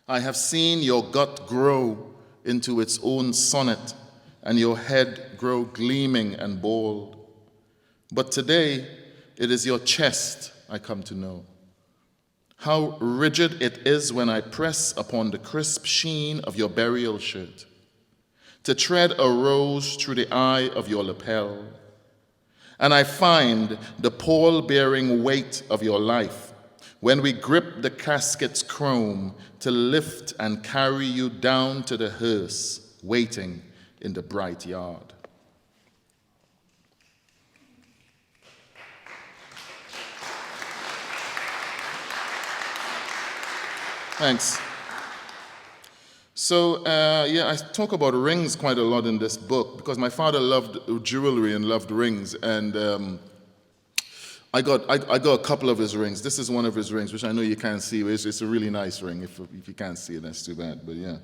I have seen your gut grow into its own sonnet and your head grow gleaming and bald. But today, it is your chest I come to know. How rigid it is when I press upon the crisp sheen of your burial shirt, to tread a rose through the eye of your lapel. And I find the pall-bearing weight of your life when we grip the casket's chrome to lift and carry you down to the hearse waiting in the bright yard. Thanks. So, I talk about rings quite a lot in this book because my father loved jewelry and loved rings, and I got a couple of his rings. This is one of his rings, which I know you can't see. It's a really nice ring. If you can't see it, that's too bad. But yeah,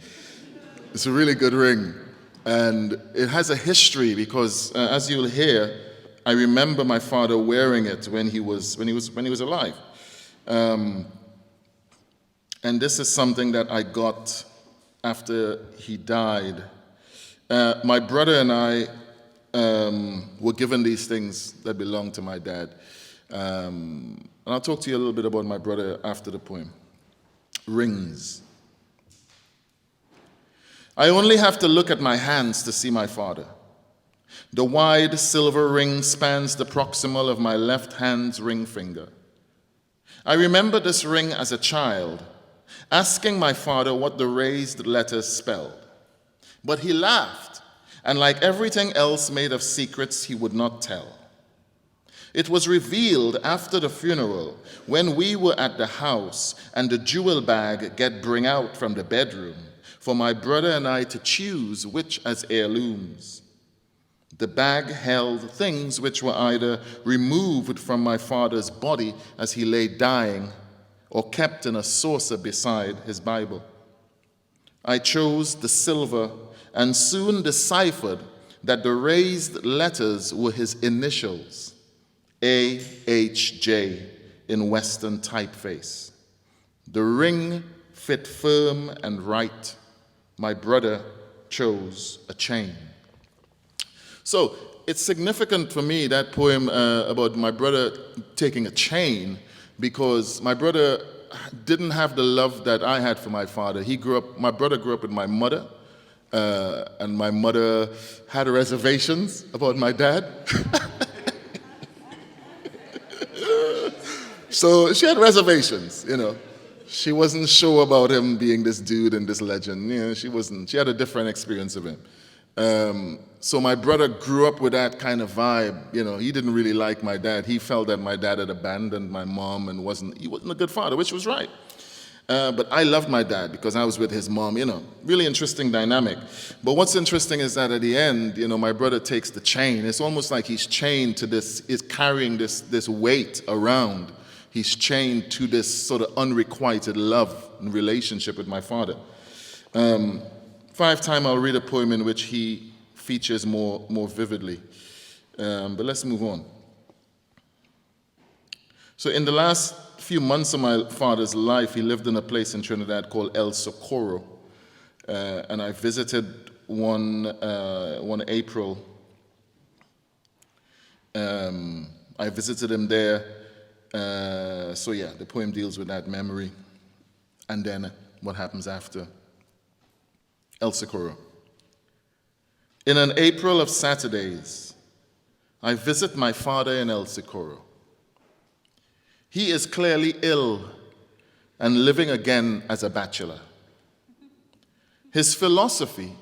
it's a really good ring, and it has a history because, as you'll hear, I remember my father wearing it when he was alive, and this is something that I got after he died. My brother and I were given these things that belonged to my dad. And I'll talk to you a little bit about my brother after the poem. Rings. I only have to look at my hands to see my father. The wide silver ring spans the proximal of my left hand's ring finger. I remember this ring as a child, asking my father what the raised letters spelled. But he laughed, and like everything else made of secrets, he would not tell. It was revealed after the funeral when we were at the house and the jewel bag get bring out from the bedroom for my brother and I to choose which as heirlooms. The bag held things which were either removed from my father's body as he lay dying or kept in a saucer beside his Bible. I chose the silver and soon deciphered that the raised letters were his initials, AHJ in Western typeface. The ring fit firm and right. My brother chose a chain. So it's significant for me, that poem about my brother taking a chain, because my brother didn't have the love that I had for my father. My brother grew up with my mother, and my mother had reservations about my dad. So she had reservations, She wasn't sure about him being this dude and this legend. She had a different experience of him. So my brother grew up with that kind of vibe. He didn't really like my dad. He felt that my dad had abandoned my mom and he wasn't a good father, which was right. But I loved my dad because I was with his mom, really interesting dynamic. But what's interesting is that at the end, my brother takes the chain. It's almost like he's chained to this, is carrying this weight around. He's chained to this sort of unrequited love and relationship with my father. 5 times I'll read a poem in which he features more vividly. But let's move on. So in the last few months of my father's life, he lived in a place in Trinidad called El Socorro. And I visited one April. I visited him there. The poem deals with that memory. And then what happens after. El Socorro. In an April of Saturdays, I visit my father in El Socorro. He is clearly ill and living again as a bachelor. His philosophy,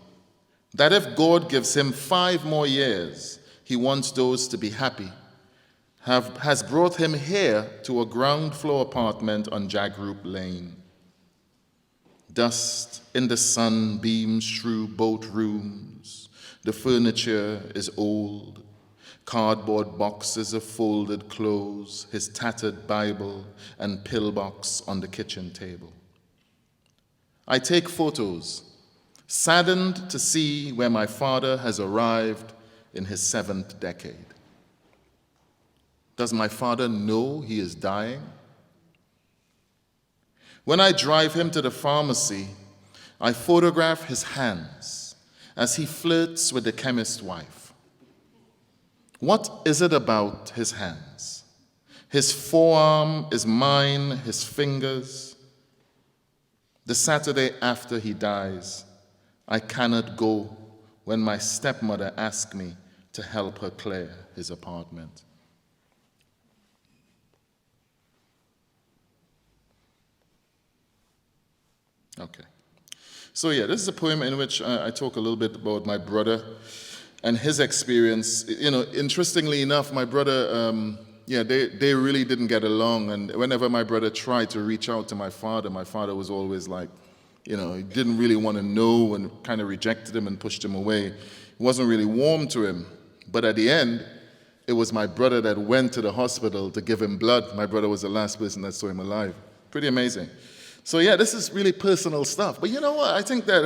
that if God gives him 5 more years, he wants those to be happy, has brought him here to a ground floor apartment on Jagroop Lane. Dust in the sun beams through both rooms. The furniture is old. Cardboard boxes of folded clothes, his tattered Bible, and pillbox on the kitchen table. I take photos, saddened to see where my father has arrived in his 7th decade. Does my father know he is dying? When I drive him to the pharmacy, I photograph his hands as he flirts with the chemist's wife. What is it about his hands? His forearm is mine, his fingers. The Saturday after he dies, I cannot go when my stepmother asked me to help her clear his apartment. Okay. So yeah, this is a poem in which I talk a little bit about my brother and his experience. You know, interestingly enough, my brother, they really didn't get along. And whenever my brother tried to reach out to my father was always like, you know, he didn't really want to know and kind of rejected him and pushed him away. He wasn't really warm to him. But at the end, it was my brother that went to the hospital to give him blood. My brother was the last person that saw him alive. Pretty amazing. So yeah, this is really personal stuff. But you know what? I think that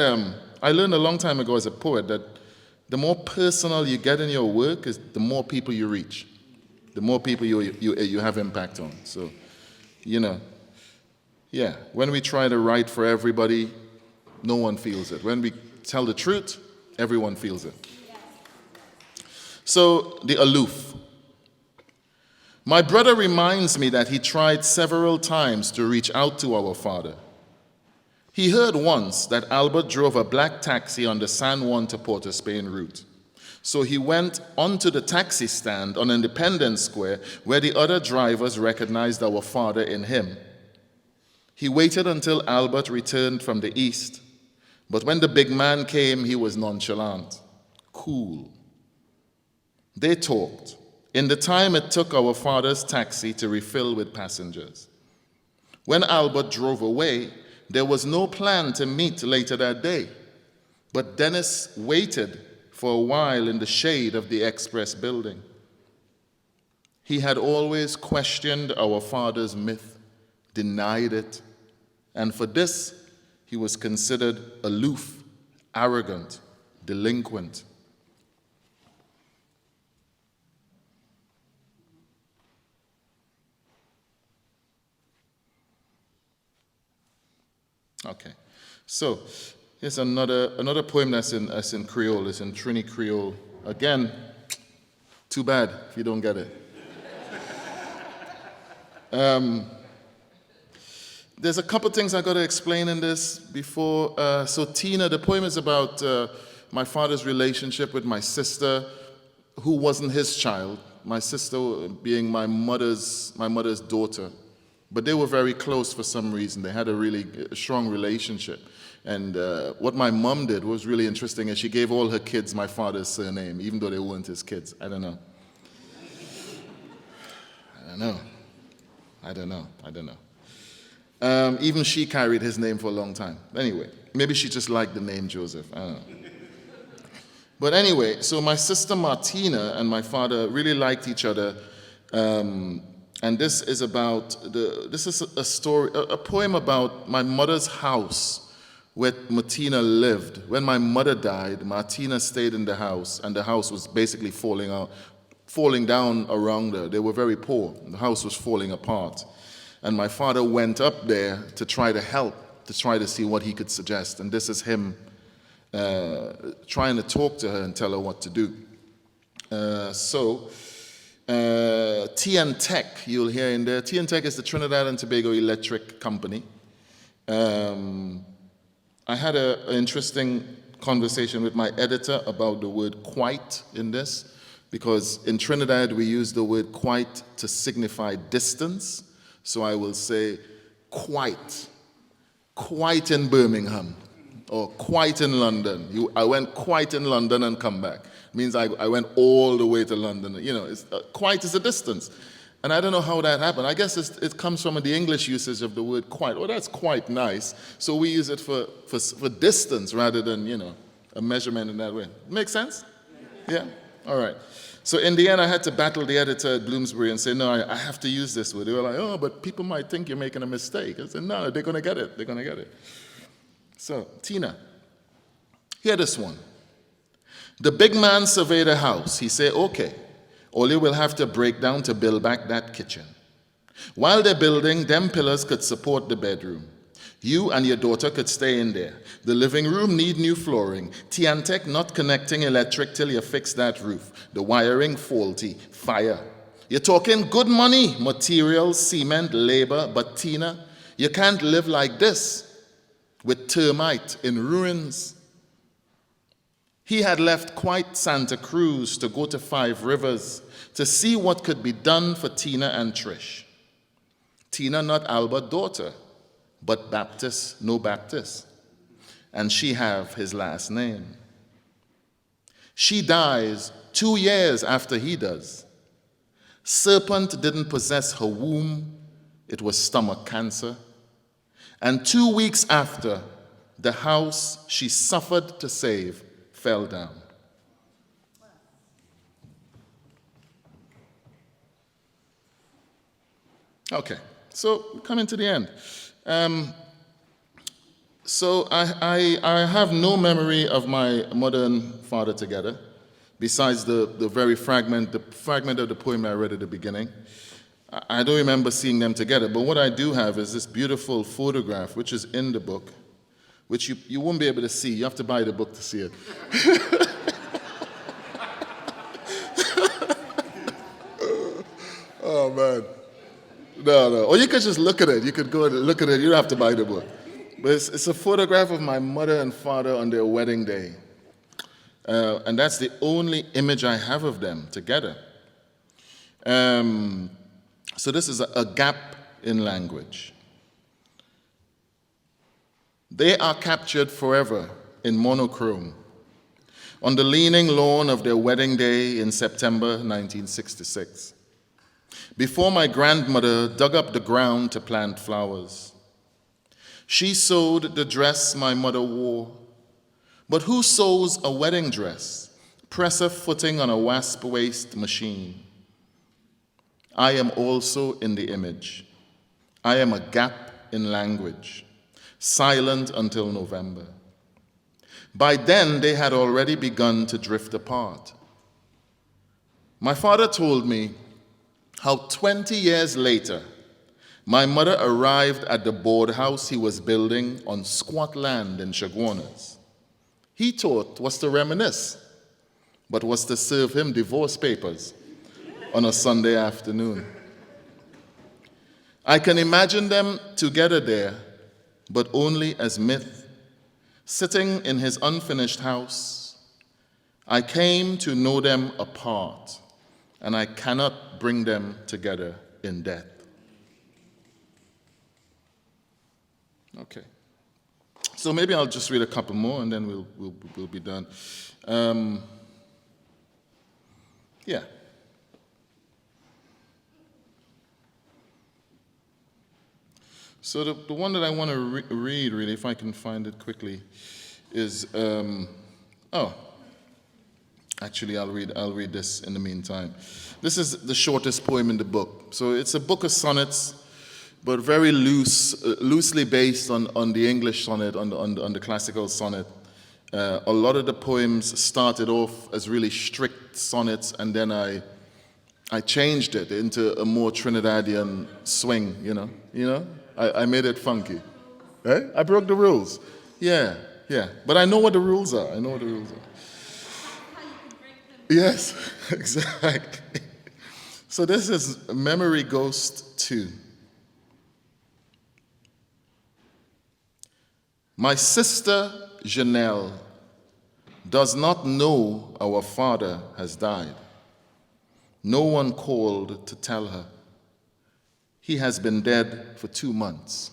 I learned a long time ago as a poet that the more personal you get in your work, is the more people you reach, the more people you have impact on. So, you know, yeah, when we try to write for everybody, no one feels it. When we tell the truth, everyone feels it. So, the aloof. My brother reminds me that he tried several times to reach out to our father. He heard once that Albert drove a black taxi on the San Juan to Port of Spain route. So he went onto the taxi stand on Independence Square where the other drivers recognized our father in him. He waited until Albert returned from the east, but when the big man came, he was nonchalant, cool. They talked. In the time it took our father's taxi to refill with passengers. When Albert drove away, there was no plan to meet later that day, but Dennis waited for a while in the shade of the Express building. He had always questioned our father's myth, denied it, and for this, he was considered aloof, arrogant, delinquent. Okay, so here's another poem that's in Creole, it's in Trini Creole. Again, too bad if you don't get it. There's a couple things I got to explain in this before. So Tina, the poem is about my father's relationship with my sister, who wasn't his child. My sister being my mother's daughter. But they were very close for some reason. They had a really strong relationship. And what my mom did was really interesting, is she gave all her kids my father's surname, even though they weren't his kids. I don't know. Even she carried his name for a long time. Anyway, maybe she just liked the name Joseph. I don't know. But anyway, so my sister Martina and my father really liked each other. And this is about a poem about my mother's house where Martina lived. When my mother died, Martina stayed in the house, and the house was basically falling down around her. They were very poor. The house was falling apart. And my father went up there to try to help, to try to see what he could suggest. And this is him trying to talk to her and tell her what to do. TN Tech, you'll hear in there. TN Tech is the Trinidad and Tobago Electric Company. I had an interesting conversation with my editor about the word quite in this, because in Trinidad we use the word quite to signify distance. So I will say quite in Birmingham, or quite in London. I went quite in London and come back. It means I went all the way to London. You know, quite is a distance. And I don't know how that happened. I guess it comes from the English usage of the word quite. Oh, that's quite nice. So we use it for distance rather than, you know, a measurement in that way. Make sense? Yeah? All right. So in the end, I had to battle the editor at Bloomsbury and say, no, I have to use this word. They were like, oh, but people might think you're making a mistake. I said, no, they're going to get it. They're going to get it. So, Tina, hear this one. The big man surveyed the house. He said, okay, all you will have to break down to build back that kitchen. While they're building, them pillars could support the bedroom. You and your daughter could stay in there. The living room need new flooring. Tiantec not connecting electric till you fix that roof. The wiring faulty. Fire. You're talking good money, materials, cement, labor, but Tina, you can't live like this with termite in ruins. He had left quite Santa Cruz to go to Five Rivers to see what could be done for Tina and Trish. Tina not Albert daughter, but Baptist, no Baptist. And she have his last name. She dies 2 years after he does. Serpent didn't possess her womb, it was stomach cancer. And 2 weeks after, the house she suffered to save fell down. Okay, so coming to the end. So I have no memory of my mother and father together, besides the fragment of the poem I read at the beginning. I don't remember seeing them together, but what I do have is this beautiful photograph, which is in the book, which you won't be able to see. You have to buy the book to see it. Oh, man. No. Or you could just look at it. You could go and look at it. You don't have to buy the book. But it's a photograph of my mother and father on their wedding day. And that's the only image I have of them together. So this is a gap in language. They are captured forever in monochrome on the leaning lawn of their wedding day in September 1966. Before my grandmother dug up the ground to plant flowers. She sewed the dress my mother wore. But who sews a wedding dress? Presser footing on a wasp waist machine. I am also in the image. I am a gap in language, silent until November. By then, they had already begun to drift apart. My father told me how 20 years later, my mother arrived at the board house he was building on squat land in Chaguanas. He thought was to reminisce, but was to serve him divorce papers on a Sunday afternoon. I can imagine them together there, but only as myth, sitting in his unfinished house. I came to know them apart, and I cannot bring them together in death. Okay. So maybe I'll just read a couple more, and then we'll be done. Yeah. So the one that I want to read, really, if I can find it quickly, is actually I'll read this in the meantime. This is the shortest poem in the book. So it's a book of sonnets, but very loosely based on the English sonnet, on the classical sonnet. A lot of the poems started off as really strict sonnets, and then I changed it into a more Trinidadian swing, you know? I made it funky. Eh? I broke the rules. Yeah. But I know what the rules are. Yes, exactly. So this is Memory Ghost 2. My sister Janelle does not know our father has died. No one called to tell her. He has been dead for 2 months.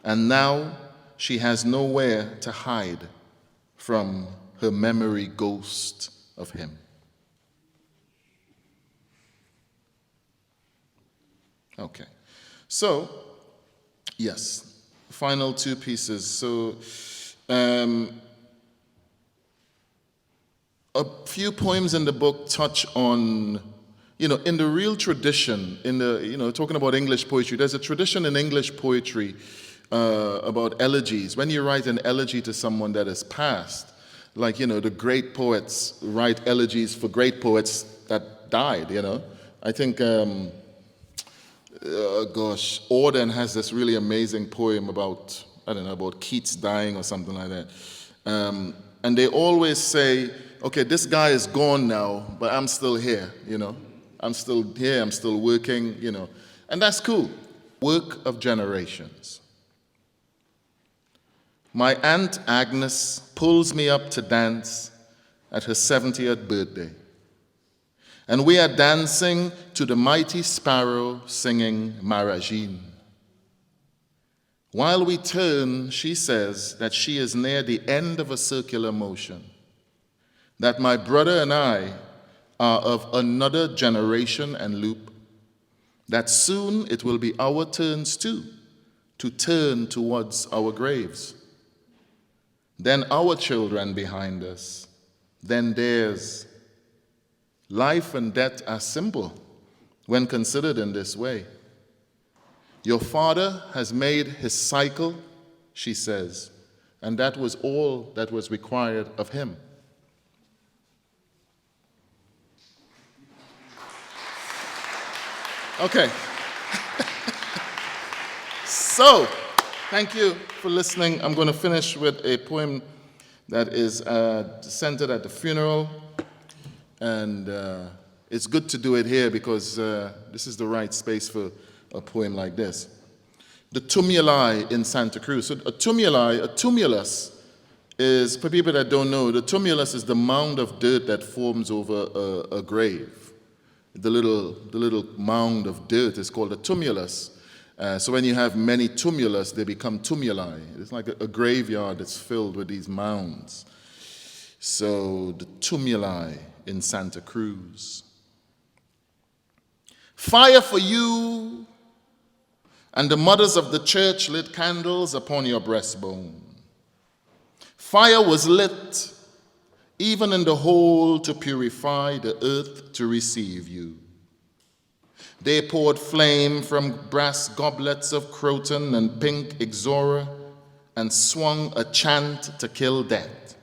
And now she has nowhere to hide from her memory ghost of him. Okay. So, yes, final 2 pieces. So, a few poems in the book touch on, in the real tradition, talking about English poetry, there's a tradition in English poetry about elegies. When you write an elegy to someone that has passed, like, the great poets write elegies for great poets that died, I think, Auden has this really amazing poem about, I don't know, about Keats dying or something like that. And they always say, okay, this guy is gone now, but I'm still here, you know. I'm still here, I'm still working, you know. And that's cool. Work of generations. My Aunt Agnes pulls me up to dance at her 70th birthday. And we are dancing to the mighty sparrow singing Marajin. While we turn, she says that she is near the end of a circular motion, that my brother and I are of another generation and loop, that soon it will be our turns too to turn towards our graves. Then our children behind us, then theirs. Life and death are simple when considered in this way. Your father has made his cycle, she says, and that was all that was required of him. Okay. So, thank you for listening. I'm going to finish with a poem that is centered at the funeral. And it's good to do it here because this is the right space for a poem like this. The tumuli in Santa Cruz. So a tumulus is, for people that don't know, the tumulus is the mound of dirt that forms over a grave. The little mound of dirt is called a tumulus. So when you have many tumulus, they become tumuli. It's like a graveyard that's filled with these mounds. So the tumuli in Santa Cruz. Fire for you, and the mothers of the church lit candles upon your breastbone. Fire was lit, even in the hole to purify the earth to receive you. They poured flame from brass goblets of croton and pink ixora and swung a chant to kill death.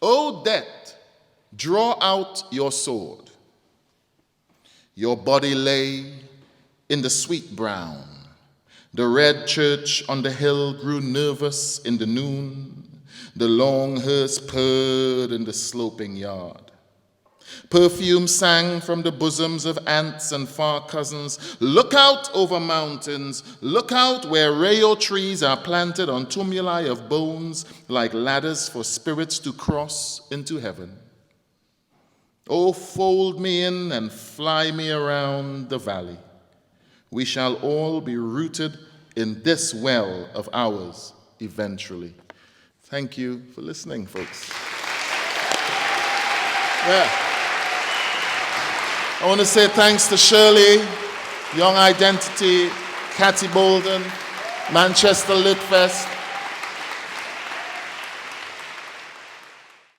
O death, draw out your sword. Your body lay in the sweet brown. The red church on the hill grew nervous in the noon. The long hearse purred in the sloping yard. Perfume sang from the bosoms of aunts and far cousins. Look out over mountains. Look out where rayo trees are planted on tumuli of bones like ladders for spirits to cross into heaven. Oh, fold me in and fly me around the valley. We shall all be rooted in this well of ours eventually. Thank you for listening, folks. Yeah. I want to say thanks to Shirley, Young Identity, Cathy Bolden, Manchester Lit Fest,